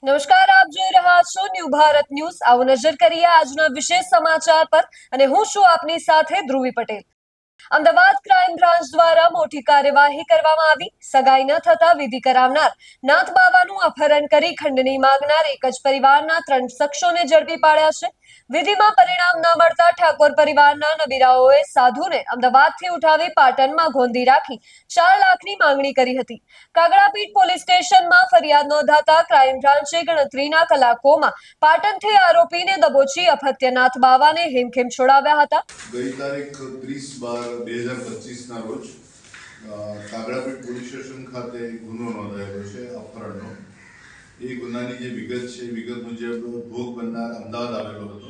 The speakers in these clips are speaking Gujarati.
નમસ્કાર, આપ જોઈ રહ્યા છો ન્યૂ ભારત ન્યૂઝ। આવો નજર કરીએ આજના વિશેષ સમાચાર પર અને હું છું આપની સાથે ધ્રુવી પટેલ। અમદાવાદ ક્રાઇમ બ્રાન્ચ દ્વારા મોટી કાર્યવાહી કરવામાં આવી। સગાઈ ન થતા વિધિ કરાવનાર નાથ બાવાનું અપહરણ કરી ખંડણી માંગનાર એક જ પરિવારના 3 શખ્સોને ઝડપી પાડ્યા છે। વિધિમાં પરિણામ ન મળતા ઠાકોર પરિવારના નબીરાઓએ સાધુને અમદાવાદથી ઉઠાવી પાટણમાં ગોંધી રાખી 4 લાખની માંગણી કરી હતી। કાગડાપીઠ પોલીસ સ્ટેશનમાં ફરિયાદ નોંધાતા ક્રાઇમ બ્રાન્ચે ગણતરીના કલાકોમાં પાટણથી આરોપીને દબોચી અપહત્ય નાથ બાવાને હેમખેમ છોડાવ્યા હતા। ગઈ તારીખ 30/12/2025 ના રોજ કાગડાપીઠ પોલીસ સ્ટેશન ખાતે ગુનો નોંધાયેલો છે અપહરણનો। એ ગુનાની જે વિગત છે વિગત મુજબ ભોગ બનનાર અમદાવાદ આવેલો હતો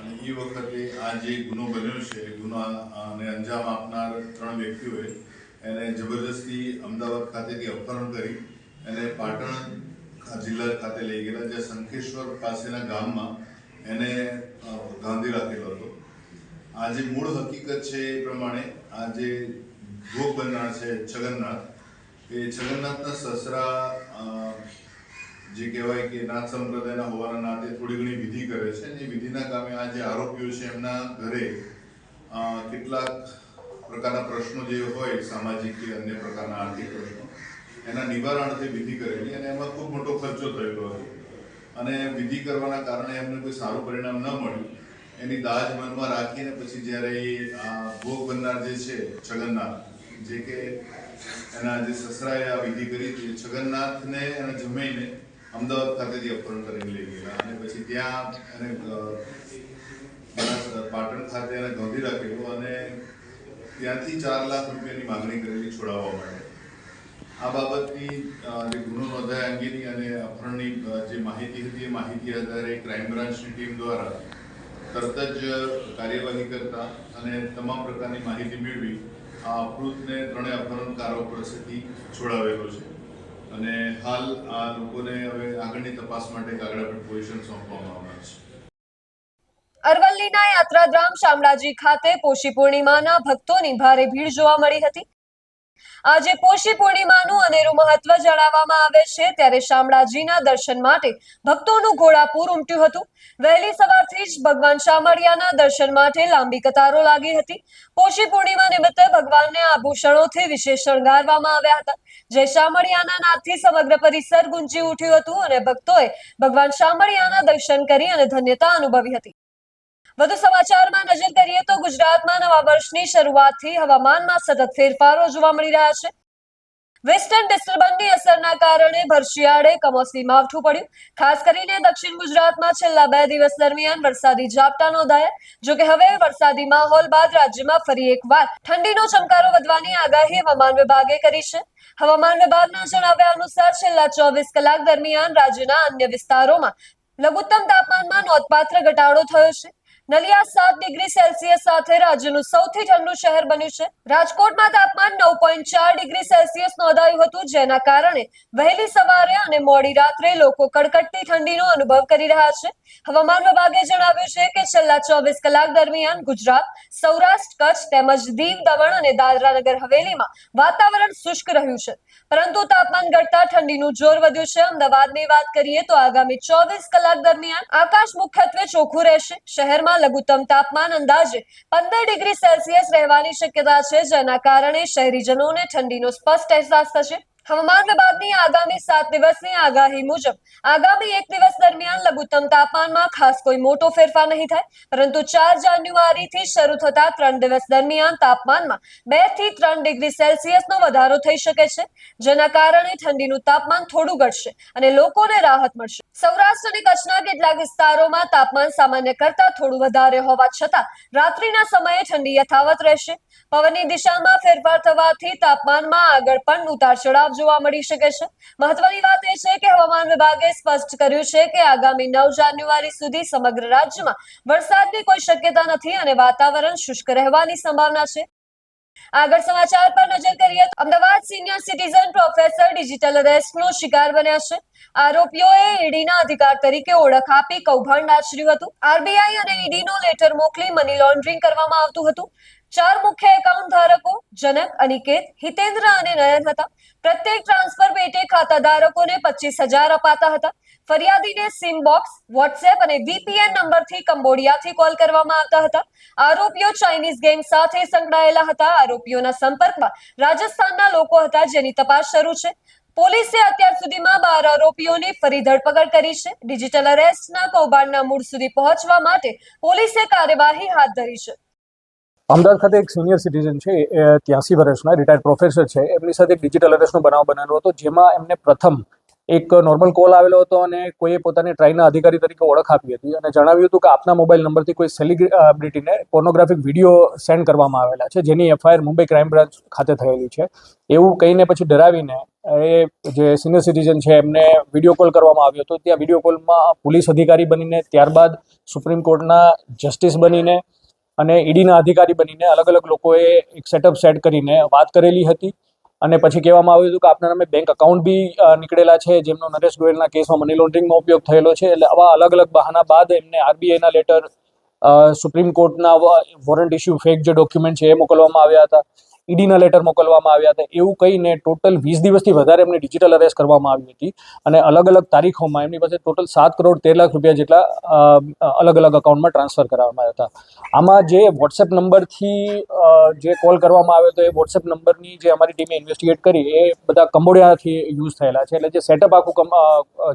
અને એ વખતે આ જે ગુનો બન્યો છે ગુનાને અંજામ આપનાર 3 વ્યક્તિઓએ એને જબરદસ્તી અમદાવાદ ખાતેથી અપહરણ કરી એને પાટણ જિલ્લા ખાતે લઈ ગયેલા, જ્યાં શંખેશ્વર પાસેના ગામમાં એને ગાંધી રાખેલો હતો। આ જે મૂળ હકીકત છે એ પ્રમાણે આ જે ભોગ બનનાર છે છગનનાથ, એ છગનનાથના સસરા જે કહેવાય કે નાથ સંપ્રદાયના હોવાના નાતે થોડી ઘણી વિધિ કરે છે। એ વિધિના કામે આ જે આરોપીઓ છે એમના ઘરે કેટલાક પ્રકારના પ્રશ્નો જે હોય સામાજિક કે અન્ય પ્રકારના આર્થિક પ્રશ્નો એના નિવારણાર્થે વિધિ કરેલી અને એમાં ખૂબ મોટો ખર્ચો થયેલો હતો અને વિધિ કરવાના કારણે એમને કોઈ સારું પરિણામ ન મળ્યું। એની દાજ મનમાં રાખીને પછી જ્યારે ભોગ બનનાર જે છે છગનનાથ, જે કે એના જે સસરાએ આ વિધિ કરી હતી, છગનનાથને એના જમાઈને અમદાવાદ ખાતેથી અપહરણ કરીને લઈ ગયેલા અને પછી ત્યાં એને પાટણ ખાતે એને ગોંધી રાખેલો અને ત્યાંથી 4 લાખ રૂપિયાની માંગણી કરેલી છોડાવવા માટે। આ બાબતની જે ગુનો નોંધાયા અંગેની અને અપહરણની જે માહિતી હતી એ માહિતી આધારે ક્રાઇમ બ્રાન્ચની ટીમ દ્વારા તરત જ કાર્યવાહી કરતા અને તમામ પ્રકારની માહિતી મેળવી આ અપહૃતને 3 અપહરણકારો પાસેથી છોડાવેલો છે અને હાલ આ લોકોને હવે આગળની તપાસ માટે કાગડાપીઠ પોલીસને સોંપવામાં આવનાર છે। અરવલ્લીના યાત્રાધામ શામળાજી ખાતે પોષી પૂર્ણિમાના ભક્તોની ભારે ભીડ જોવા મળી હતી। આજે પોષી પૂર્ણિમાનું અનેરું મહત્વ જણાવવામાં આવે છે, ત્યારે શામળાજીના દર્શન માટે ભક્તોનું ઘોડાપૂર ઉમટ્યું હતું। વહેલી સવારથી જ ભગવાન શામળિયાના દર્શન માટે લાંબી કતારો લાગી હતી। પોષી પૂર્ણિમા નિમિત્તે ભગવાનને આભૂષણોથી વિશેષ શણગારવામાં આવ્યા હતા। જય શામળિયાના નાદથી સમગ્ર પરિસર ગુંજી ઉઠ્યું હતું અને ભક્તોએ ભગવાન શામળિયાના દર્શન કરી અને ધન્યતા અનુભવી હતી। વધુ સમાચારમાં નજર કરીએ તો ગુજરાતમાં નવા વર્ષની શરૂઆતથી હવામાનમાં સતત ફેરફારો જોવા મળી રહ્યા છે। વેસ્ટર્ન ડિસ્ટર્બન્સની અસરના કારણે ભર શિયાળે કમોસમી માવઠું પડ્યું। ખાસ કરીને દક્ષિણ ગુજરાતમાં છેલ્લા 2 દિવસ દરમિયાન વરસાદી ઝાપટા નોંધાયા। જો કે હવે વરસાદી માહોલ બાદ રાજ્યમાં ફરી એકવાર ઠંડીનો ચમકારો વધવાની આગાહી હવામાન વિભાગે કરી છે। હવામાન વિભાગના જણાવ્યા અનુસાર છેલ્લા 24 કલાક દરમિયાન રાજ્યના અન્ય વિસ્તારોમાં લઘુત્તમ તાપમાનમાં નોંધપાત્ર ઘટાડો થયો છે। નલિયા 7 ડિગ્રી સેલ્સિયસ સાથે રાજ્યનું સૌથી ઠંડુ શહેર બન્યું છે। રાજકોટમાં તાપમાન 9.4 ડિગ્રી સેલ્સિયસ નોંધાયું હતું, જેના કારણે વહેલી સવારે અને મોડી રાત્રે લોકો કડકડતી ઠંડીનો અનુભવ કરી રહ્યા છે। હવામાન વિભાગે જણાવ્યું છે કે છેલ્લા 24 કલાક દરમિયાન ગુજરાત, સૌરાષ્ટ્ર, કચ્છ તેમજ દીવ, દમણ અને દાદરા નગર હવેલીમાં વાતાવરણ શુષ્ક રહ્યું છે, પરંતુ તાપમાન ઘટતા ઠંડીનું જોર વધ્યું છે। અમદાવાદની વાત કરીએ તો આગામી 24 કલાક દરમિયાન આકાશ મુખ્યત્વે ચોખ્ખું રહેશે। શહેરમાં લઘુત્તમ તાપમાન અંદાજે 15 ડિગ્રી સેલ્સિયસ રહેવાની શક્યતા છે, જેના કારણે શહેરીજનોને ઠંડીનો સ્પષ્ટ અહેસાસ થશે। હવામાન વિભાગની આગામી 7 દિવસની આગાહી મુજબ આગામી 1 દિવસ દરમિયાન લઘુત્તમ તાપમાનમાં ખાસ કોઈ મોટો ફેરફાર નહીં થાય, પરંતુ 4 જાન્યુઆરીથી શરૂ થતા 3 દિવસ દરમિયાન તાપમાનમાં 2 થી 3 ડિગ્રી સેલ્સિયસનો વધારો થઈ શકે છે, જેના કારણે ઠંડીનું તાપમાન થોડું ઘટશે અને લોકોને રાહત મળશે। સૌરાષ્ટ્ર અને કચ્છના કેટલાક વિસ્તારોમાં તાપમાન સામાન્ય કરતા થોડું વધારે હોવા છતાં રાત્રિના સમયે ઠંડી યથાવત રહેશે। પવનની દિશામાં ફેરફાર થવાથી તાપમાનમાં આગળ પણ ઉતાર ચઢાવ જોવા મળી શકે છે। મહત્વની વાત એ છે કે હવામાન વિભાગે સ્પષ્ટ કર્યું છે કે આગામી 9 જાન્યુઆરી સુધી સમગ્ર રાજ્યમાં વરસાદની કોઈ શક્યતા નથી અને વાતાવરણ શુષ્ક રહેવાની સંભાવના છે। આગળ સમાચાર પર નજર કરીએ તો Ahmedabad senior citizen professor digital અરેસ્ટનો શિકાર બન્યા છે। આરોપીઓએ ઈડીના અધિકાર તરીકે ઓળખ આપી કૌભાંડ આચર્યું હતું। આરબીઆઈ અને ઈડીનો લેટર મોકલી મની લોન્ડરિંગ કરવામાં આવતું હતું। 4 મુખ્ય એકાઉન્ટ ધારકો જનક, અનિકેત, હિતેન્દ્ર અને નયન હતા। પ્રત્યેક ટ્રાન્સફર પેટે ખાતા ધારકોને 25,000 અપાતા હતા। ફરિયાદીને સિમ બોક્સ, વોટ્સએપ અને VPN નંબરથી કંબોડિયાથી કોલ કરવામાં આવતા હતા. આરોપીઓ ચાઇનીઝ ગેંગ સાથે સંકળાયેલા હતા. આરોપીઓના સંપર્કમાં રાજસ્થાનના લોકો હતા, જેની તપાસ શરૂ છે. પોલીસે અત્યાર સુધીમાં 12 આરોપીઓની ફરી ધરપકડ કરી છે. ડિજિટલ અરેસ્ટના કૌભાંડના મૂળ સુધી પહોંચવા માટે પોલીસે કાર્યવાહી હાથ ધરી છે. અમદાવાદ ખાતે એક સિનિયર સિટીઝન છે, 83 વર્ષના રિટાયર્ડ પ્રોફેસર છે. એમની સાથે એક ડિજિટલ અરેસ્ટનો બનાવ બનેલો હતો, જેમાં એમને પ્રથમ એક નોર્મલ કોલ આવેલો હતો અને કોઈએ પોતાની ટ્રાઈના અધિકારી તરીકે ઓળખ આપી હતી અને જણાવ્યું હતું કે આપના મોબાઈલ નંબરથી કોઈ સેલિબ્રિટીને પોર્નોગ્રાફિક વિડીયો સેન્ડ કરવામાં આવેલા છે, જેની FIR મુંબઈ ક્રાઇમ બ્રાન્ચ ખાતે થયેલી છે. એવું કહીને પછી ડરાવીને એ જે સિનિયર સિટીઝન છે એમને વિડીયો કોલ કરવામાં આવ્યો હતો. ત્યાં વિડીયો કોલમાં પોલીસ અધિકારી બનીને, ત્યારબાદ સુપ્રીમ કોર્ટના જસ્ટિસ બનીને અને ઈડીના અધિકારી બનીને અલગ અલગ લોકોએ એક સેટઅપ સેટ કરીને વાત કરેલી હતી. અને પછી કહેવામાં આવ્યું હતું કે આપના નામે બેંક અકાઉન્ટ બી નીકળેલા છે, જેમનો નરેશ ગોયલના કેસમાં મની લોન્ડરિંગનો ઉપયોગ થયેલો છે. એટલે આવા અલગ અલગ બહાના બાદ એમને RBIના લેટર, સુપ્રીમ કોર્ટના વોરંટ ઇસ્યુ ફેક જે ડોક્યુમેન્ટ છે એ મોકલવામાં આવ્યા હતા, ઈડીના લેટર મોકલવામાં આવ્યા હતા. એવું કહીને ટોટલ 20 દિવસથી વધારે એમને ડિજિટલ અરેસ્ટ કરવામાં આવી હતી અને અલગ અલગ તારીખોમાં એમની પાસે ટોટલ 7 કરોડ 13 લાખ રૂપિયા જેટલા અલગ અલગ અકાઉન્ટમાં ટ્રાન્સફર કરવામાં આવ્યા હતા. આમાં જે વોટ્સએપ નંબરથી જે કોલ કરવામાં આવ્યો હતો, એ વોટ્સએપ નંબરની જે અમારી ટીમે ઇન્વેસ્ટિગેટ કરી, એ બધા કંબોડિયાથી યુઝ થયેલા છે. એટલે જે સેટઅપ આખું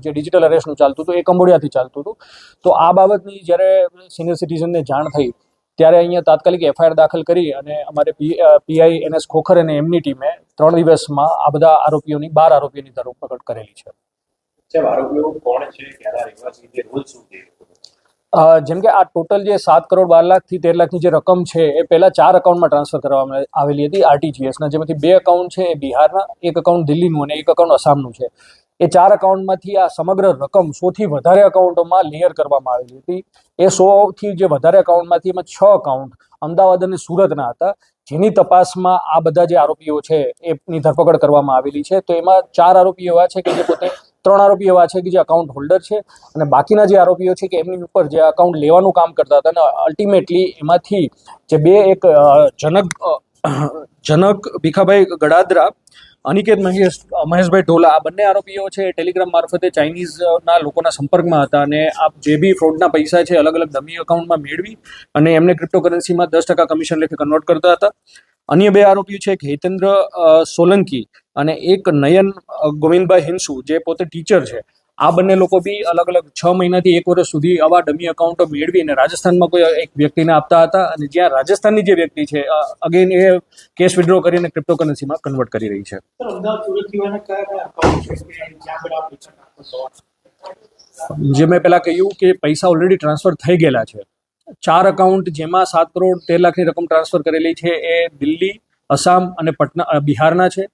જે ડિજિટલ અરેસ્ટનું ચાલતું હતું એ કંબોડિયાથી ચાલતું હતું. તો આ બાબતની જ્યારે સિનિયર સિટીઝનને જાણ થઈ ત્યારે અહીંયા તાત્કાલિક FIR દાખલ કરી અને અમારે PI NS ખોખર અને એમની ટીમે 3 દિવસમાં આ બધા આરોપીઓની 12 આરોપીઓની ધરપકડ કરેલી છે. આરોપીઓ કોણ છે, ક્યાંના રહેવાસી છે, રોજ શું છે? જેમ કે આ ટોટલ જે 7 કરોડ 12 લાખથી 13 લાખની જે રકમ છે એ પહેલા 4 અકાઉન્ટમાં ટ્રાન્સફર કરવામાં આવેલી હતી RTGSના, જેમાંથી 2 અકાઉન્ટ છે એ બિહારના, 1 અકાઉન્ટ દિલ્હીનું અને 1 અકાઉન્ટ આસામનું છે. એ 4 અકાઉન્ટમાંથી આ સમગ્ર રકમ 100થી વધારે અકાઉન્ટોમાં લેયર કરવામાં આવેલી હતી. એ 100થી જે વધારે અકાઉન્ટમાંથી એમાં 6 અકાઉન્ટ અમદાવાદ અને સુરતના હતા, જેની તપાસમાં આ બધા જે આરોપીઓ છે એની ધરપકડ કરવામાં આવેલી છે. તો એમાં 4 આરોપીઓ એવા છે કે જે પોતે 3 આરોપીઓ એવા છે કે જે અકાઉન્ટ હોલ્ડર છે અને બાકીના જે આરોપીઓ છે કે એમની ઉપર જે અકાઉન્ટ લેવાનું કામ કરતા હતા. અને અલ્ટિમેટલી એમાંથી જે 2, એક જનક ભીખાભાઈ ગડાદરા, અનિકેત મહેશભાઈ ઢોલા, આ બંને આરોપીઓ છે ટેલિગ્રામ મારફતે ચાઇનીઝના લોકોના સંપર્કમાં હતા અને આ જે બી ફ્રોડના પૈસા છે અલગ અલગ ડમી અકાઉન્ટમાં મેળવી અને એમને ક્રિપ્ટોકરન્સીમાં 10% કમિશન લેખે કન્વર્ટ કરતા હતા. અન્ય 2 આરોપીઓ છે, એક હેતેન્દ્ર સોલંકી અને એક નયન ગોવિંદભાઈ હિંસુ, જે પોતે ટીચર છે. આ બંને લોકો બી અલગ અલગ 6 મહિનાથી 1 વર્ષ સુધી આવા ડમી અકાઉન્ટો મેળવીને રાજસ્થાનમાં કોઈ એક વ્યક્તિને આપતા હતા અને જ્યાં રાજસ્થાનની જે વ્યક્તિ છે અગેન એ કેશ વિડ્રો કરીને ક્રિપ્ટોકરન્સીમાં કન્વર્ટ કરી રહી છે. જે મેં પહેલા કહ્યું કે પૈસા ઓલરેડી ટ્રાન્સફર થઈ ગયેલા છે. 4 અકાઉન્ટ જેમાં 7 કરોડ 13 લાખની રકમ ટ્રાન્સફર કરેલી છે એ દિલ્હી, આસામ અને પટના બિહારના છે.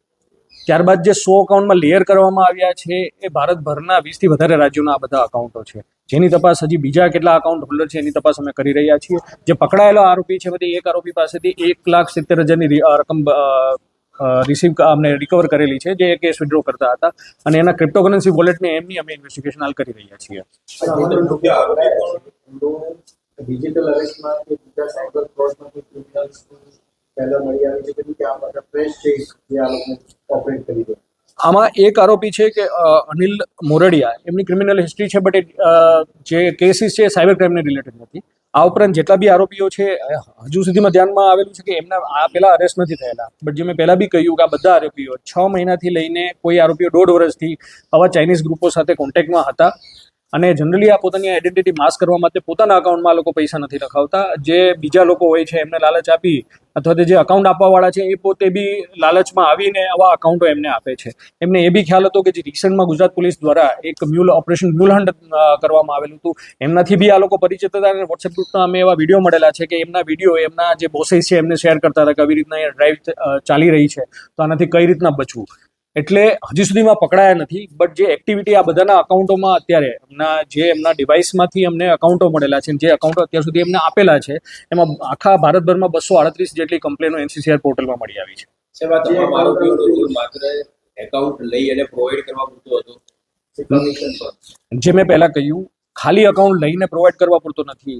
ત્યારબાદ જે 100 અકાઉન્ટમાં લેયર કરવામાં આવ્યા છે એ ભારતભરના 20થી વધારે રાજ્યોના આ બધા અકાઉન્ટો છે, જેની તપાસ હજી બીજા કેટલા અકાઉન્ટ હોલ્ડર છે એની તપાસ અમે કરી રહ્યા છીએ. જે પકડાયેલો આરોપી છે, બધી એક આરોપી પાસેથી 1,70,000ની રકમ અમને રિકવર કરેલી છે, જે કેશ વિડ્રો કરતા હતા અને એના ક્રિપ્ટોકરન્સી વોલેટને એમની અમે ઇન્વેસ્ટિગેશન હાલ કરી રહ્યા છીએ. ડિજિટલ અરેસ્ટમાં કે બીજા સાયબર ફ્રોડમાંથી ક્રિમિનલ્સ પહેલા મળી આવી છે કે આ બધા ફ્રેશ છે જે આ લોકો ઓપરેટ કરી દે? આમાં એક આરોપી છે કે અનિલ મોરડિયા, એમની ક્રિમિનલ હિસ્ટ્રી છે, બટ જે કેસીસ છે સાયબર ક્રાઇમને રિલેટેડ નથી. આ ઉપરાંત જેટલા બી આરોપીઓ છે હજુ સુધીમાં ધ્યાનમાં આવેલું છે કે એમના આ પહેલા અરેસ્ટ નથી થયેલા, બટ જે મેં પહેલા બી કહ્યું કે આ બધા આરોપીઓ 6 મહિનાથી લઈને કોઈ આરોપીઓ 1.5 વર્ષથી આવા ચાઇનીઝ ગ્રુપો સાથે કોન્ટેક્ટમાં હતા અને જનરલી આ પોતાની આઈડેન્ટિટી માસ્ક કરવા માટે પોતાના અકાઉન્ટમાં લોકો પૈસા નથી રખાવતા. જે બીજા લોકો હોય છે એમને લાલચ આપી અથવા તો જે અકાઉન્ટ આપવાવાળા છે એ પોતે બી લાલચમાં આવીને આવા અકાઉન્ટો એમને આપે છે. એમને એ બી ખ્યાલ હતો કે જે રિસેન્ટમાં ગુજરાત પોલીસ દ્વારા એક ઓપરેશન મ્યુલ હન્ટ કરવામાં આવેલું હતું, એમનાથી બી આ લોકો પરિચિત હતા અને વોટ્સએપ ગ્રુપમાં અમે એવા વિડીયો મળેલા છે કે એમના વિડીયો એમના જે બોસેસ છે એમને શેર કરતા હતા કે આવી રીતના એ ડ્રાઈવ ચાલી રહી છે તો આનાથી કઈ રીતના બચવું. એટલે હજી સુધીમાં પકડાયા નથી, બટ જે એક્ટિવિટી આ બધાના અકાઉન્ટોમાં અત્યારે એમના ડિવાઇસમાંથી અમને અકાઉન્ટો મળેલા છે, જે અકાઉન્ટો અત્યાર સુધી એમને આપેલા છે, એમાં આખા ભારતભરમાં 238 જેટલી કમ્પ્લેનો NCCR પોર્ટલમાં મળી આવી છે. માત્ર એકાઉન્ટ લઈ અને પ્રોવાઈડ કરવા પૂરતો હતો? જે મેં પહેલા કહ્યું ખાલી અકાઉન્ટ લઈને પ્રોવાઈડ કરવા પૂરતો નથી.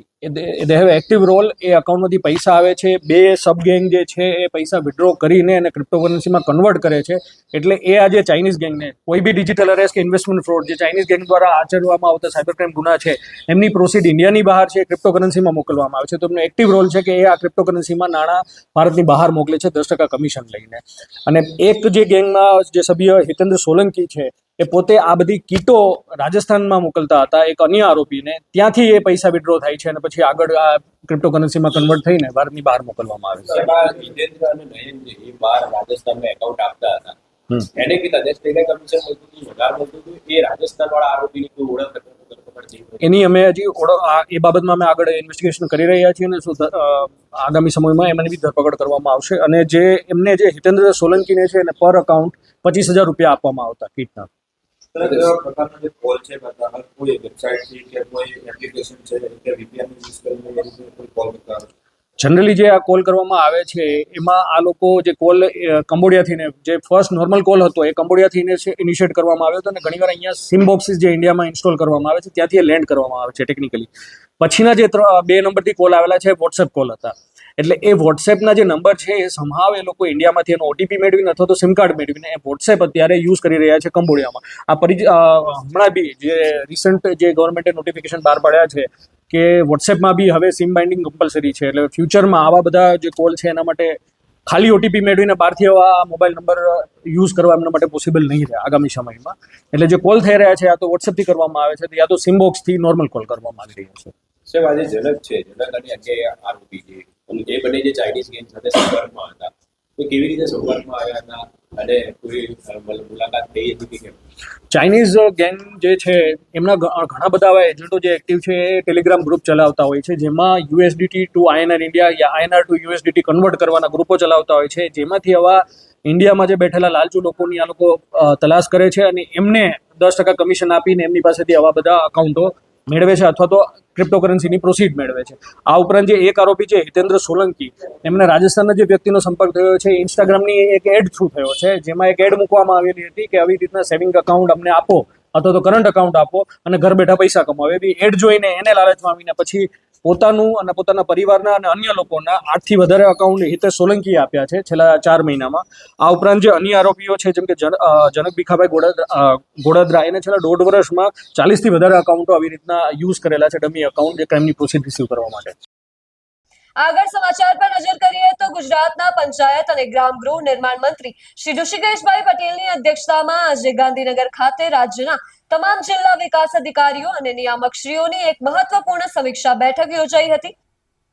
They have active role. એ અકાઉન્ટમાંથી પૈસા આવે છે, બે સબ ગેંગ જે છે એ પૈસા વિડ્રો કરીને અને ક્રિપ્ટોકરન્સીમાં કન્વર્ટ કરે છે. એટલે એ આજે ચાઇનીઝ ગેંગને કોઈ બી ડિજિટલ અરેસ્ટ કે ઇન્વેસ્ટમેન્ટ ફ્રોડ જે ચાઇનીઝ ગેંગ દ્વારા આચરવામાં આવતા સાયબર ક્રાઇમ ગુના છે એમની પ્રોસીડ ઇન્ડિયાની બહાર છે, ક્રિપ્ટોકરન્સીમાં મોકલવામાં આવે છે. તો એમનો એક્ટિવ રોલ છે કે એ આ ક્રિપ્ટોકરન્સીમાં નાણાં ભારતની બહાર મોકલે છે 10% કમિશન લઈને. અને એક જે ગેંગમાં જે સભ્ય હિતેન્દ્ર સોલંકી છે એ પોતે આ બધી કીટો રાજસ્થાનમાં મોકલતા હતા એક અન્ય આરોપીને. ત્યાંથી એ પૈસા વિડ્રો થાય છે અને પછી આગળ આ ક્રિપ્ટોકરન્સીમાં કન્વર્ટ થઈને ભારતની બહાર મોકલવામાં આવે છે. એમાં જીતેન્દ્ર અને નયન જે એ બહાર રાજસ્થાનમાં એકાઉન્ટ આપતા હતા, એને બી 10% કમિશન મળતું હતું, વધારે મળતું હતું. એ રાજસ્થાન વાળા આરોપીની કોઈ ઓળખ નથી. એની અમે હજી એ બાબતમાં અમે આગળ ઇન્વેસ્ટિગેશન કરી રહ્યા છીએ અને આગામી સમયમાં એમની બી ધરપકડ કરવામાં આવશે. અને જે એમને જે હિતેન્દ્ર સોલંકીને છે એને પર અકાઉન્ટ 25,000 રૂપિયા આપવામાં આવતા કીટના. કેવા પ્રકારનો જે કોલ છે બધા કોઈ વેબસાઇટથી કે કોઈ એપ્લિકેશન છે કે VPN યુઝ કરીને એ રીતે કોઈ કોલ કરતા હોય? જનરલી જે આ કોલ કરવામાં આવે છે એમાં આ લોકો જે કોલ કંબોડિયાથી જે ફર્સ્ટ નોર્મલ કોલ હતો એ કંબોડિયાથી ઇનિશિએટ કરવામાં આવ્યો હતો અને ઘણીવાર અહીંયા સિમ બોક્સીસ જે ઇન્ડિયામાં ઇન્સ્ટોલ કરવામાં આવે છે ત્યાંથી એ લેન્ડ કરવામાં આવે છે ટેકનિકલી. પછીના જે 2 નંબરથી કોલ આવેલા છે વોટ્સએપ કોલ હતા. એટલે એ વોટ્સએપના જે નંબર છે એ સંભાવ એ લોકો ઇન્ડિયામાંથી એનો OTP મેળવીને અથવા તો સિમ કાર્ડ મેળવીને એ વોટ્સએપ અત્યારે યુઝ કરી રહ્યા છે કંબોડિયામાં. હમણાં બી જે રિસન્ટ જે ગવર્મેન્ટે નોટિફિકેશન બહાર પાડ્યા છે કે વોટ્સએપમાં બી હવે સિમ બાઇન્ડિંગ કમ્પલસરી છે. એટલે ફ્યુચરમાં આવા બધા જે કોલ છે એના માટે ખાલી OTP મેળવીને બહારથી આવા મોબાઈલ નંબર યુઝ કરવા એમના માટે પોસિબલ નહીં રહે આગામી સમયમાં. એટલે જે કોલ થઈ રહ્યા છે યા તો વોટ્સએપથી કરવામાં આવે છે યા તો સિમ બોક્સથી નોર્મલ કોલ કરવામાં આવી રહ્યા છે. સાહેબ, આજે ઝલક છે, ઝલક અને અન્ય આરોપી છે અને એ બંને જે ચાઇનીઝ ગેંગ સાથે સંપર્કમાં હતા, તો કેવી રીતે સંપર્કમાં આવ્યા હતા અને કોઈ મુલાકાત થઈ હતી કે કેમ? ચાઇનીઝ ગેંગ જે છે એમના ઘણા બધા એવા એજન્ટો જે એક્ટિવ છે એ ટેલિગ્રામ ગ્રુપ ચલાવતા હોય છે જેમાં USDT ટુ INR ઇન્ડિયા યા INR ટુ USDT કન્વર્ટ કરવાના ગ્રુપો ચલાવતા હોય છે. જેમાંથી આવા ઇન્ડિયામાં જે બેઠેલા લાલચુ લોકોની આ લોકો તલાશ કરે છે અને એમને 10% કમિશન આપીને એમની પાસેથી આવા બધા અકાઉન્ટો મેળવે છે અથવા તો ક્રિપ્ટોકરન્સીની પ્રોસીડ મેળવે છે. આ ઉપરાંત જે એક આરોપી છે હિતેન્દ્ર સોલંકી, એમને રાજસ્થાનના જે વ્યક્તિનો સંપર્ક થયો છે ઇન્સ્ટાગ્રામની એક એડ થ્રુ થયો છે જેમાં એક એડ મૂકવામાં આવેલી હતી કે આવી રીતના સેવિંગ અકાઉન્ટ અમને આપો અથવા તો કરંટ અકાઉન્ટ આપો અને ઘર બેઠા પૈસા કમાવો. એવી એડ જોઈને એને લાલચમાં આવીને પછી પોતાનું અને પોતાના પરિવારના અને અન્ય લોકોના 8થી વધારે અકાઉન્ટ હિતેશ સોલંકીએ આપ્યા છે છેલ્લા 4 મહિનામાં. આ ઉપરાંત જે અન્ય આરોપીઓ છે જેમ કે જનક ભીખાભાઈ ગોડદરા, એને છેલ્લા 1.5 વર્ષમાં 40થી વધારે અકાઉન્ટો આવી રીતના યુઝ કરેલા છે ડમી અકાઉન્ટ જે ક્રાઇમની પ્રોસીડ રિસીવ કરવા માટે. આગળ સમાચાર પર નજર કરીએ તો ગુજરાતના પંચાયત અને ગ્રામ ગૃહ નિર્માણ મંત્રી શ્રી ઋષિકેશભાઈ પટેલની અધ્યક્ષતામાં આજે ગાંધીનગર ખાતે રાજ્યના તમામ જિલ્લા વિકાસ અધિકારીઓ અને નિયામકશ્રીઓની એક મહત્વપૂર્ણ સમીક્ષા બેઠક યોજાઈ હતી.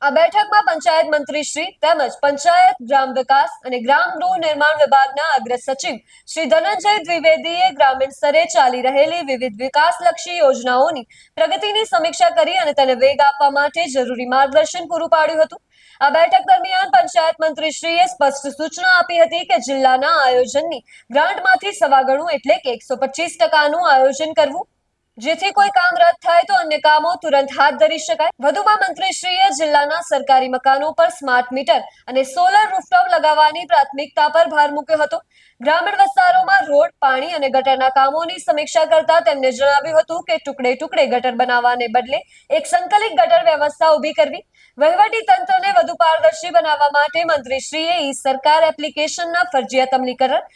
આ બેઠકમાં પંચાયત મંત્રી શ્રી તેમજ પંચાયત, ગ્રામ વિકાસ અને ગ્રામ ગૃહ નિર્માણ વિભાગના અગ્ર સચિવ શ્રી ધનંજય દ્વિવેદીએ ગ્રામીણ સ્તરે ચાલી રહેલી વિવિધ વિકાસલક્ષી યોજનાઓની પ્રગતિની સમીક્ષા કરી અને તેને વેગ આપવા માટે જરૂરી માર્ગદર્શન પૂરું પાડ્યું હતું. આ બેઠક દરમિયાન પંચાયત મંત્રીશ્રીએ સ્પષ્ટ સૂચના આપી હતી કે જિલ્લાના આયોજનની ગ્રાન્ટમાંથી સવા ગણું એટલે કે 125%નું આયોજન કરવું જેથી કોઈ કામ રદ થાય તો અન્ય કામો તુરંત હાથ ધરી શકાય. વધુમાં મંત્રીશ્રીએ જિલ્લાના સરકારી મકાનો પર સ્માર્ટ મીટર અને સોલર રૂફટોપ લગાવવાની પ્રાથમિકતા પર ભાર મૂક્યો હતો. ગ્રામીણ વિસ્તારોમાં રોડ, પાણી અને ગટરના કામોની સમીક્ષા કરતા તેમણે જણાવ્યું હતું કે ટુકડે ટુકડે ગટર બનાવવાને બદલે એક સંકલિત ગટર વ્યવસ્થા ઊભી કરવી. વહીવટી તંત્રને વધુ પારદર્શી બનાવવા માટે મંત્રીશ્રીએ ઈ-સરકાર એપ્લિકેશનના ફરજિયાત અમલીકરણ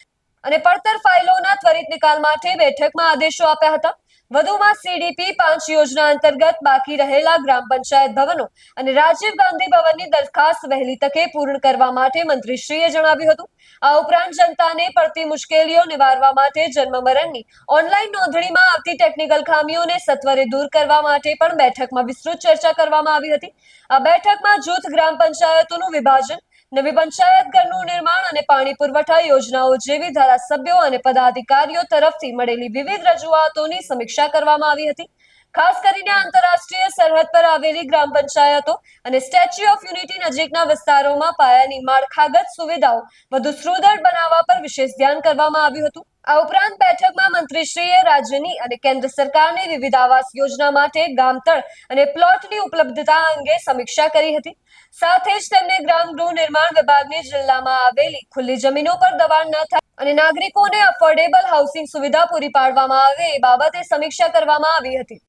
અને પડતર ફાઇલોના ત્વરિત નિકાલ માટે બેઠકમાં આદેશો આપ્યા હતા. વધુમાં CDP 5 યોજના અંતર્ગત બાકી રહેલા ગ્રામ પંચાયત ભવનો અને રાજીવ ગાંધી ભવનની દરખાસ્ત વહેલી તકે પૂર્ણ કરવા માટે મંત્રીશ્રીએ જણાવ્યું હતું. આ ઉપરાંત જનતાને પડતી મુશ્કેલીઓ નિવારવા માટે જન્મ મરણની ઓનલાઈન નોંધણીમાં આવતી ટેકનિકલ ખામીઓને સત્વરે દૂર કરવા માટે પણ બેઠકમાં વિસ્તૃત ચર્ચા કરવામાં આવી હતી. આ બેઠકમાં જૂથ ગ્રામ પંચાયતોનું વિભાજન, નવી પંચાયત ઘરનું નિર્માણ અને પાણી પુરવઠા યોજનાઓ જેવી ધારાસભ્યો અને પદાધિકારીઓ તરફથી મળેલી વિવિધ રજૂઆતોની સમીક્ષા કરવામાં આવી હતી. ખાસ કરીને આંતરરાષ્ટ્રીય સરહદ પર આવેલી ગ્રામ પંચાયતો અને સ્ટેચ્યુ ઓફ યુનિટી નજીકના વિસ્તારોમાં પાયાની માળખાગત સુવિધાઓ વધુ સુદૃઢ બનાવવા પર વિશેષ ધ્યાન કરવામાં આવ્યું હતું. આ ઉપરાંત બેઠકમાં મંત્રીશ્રીએ રાજ્યની અને કેન્દ્ર સરકારની વિવિધ આવાસ યોજના માટે ગામતળ અને પ્લોટની ઉપલબ્ધતા અંગે સમીક્ષા કરી હતી. સાથે જ તેમણે ગ્રામ ગૃહ નિર્માણ વિભાગની જિલ્લામાં આવેલી ખુલ્લી જમીનો પર દબાણ ન થાય અને નાગરિકોને અફોર્ડેબલ હાઉસિંગ સુવિધા પૂરી પાડવામાં આવે એ બાબતે સમીક્ષા કરવામાં આવી હતી.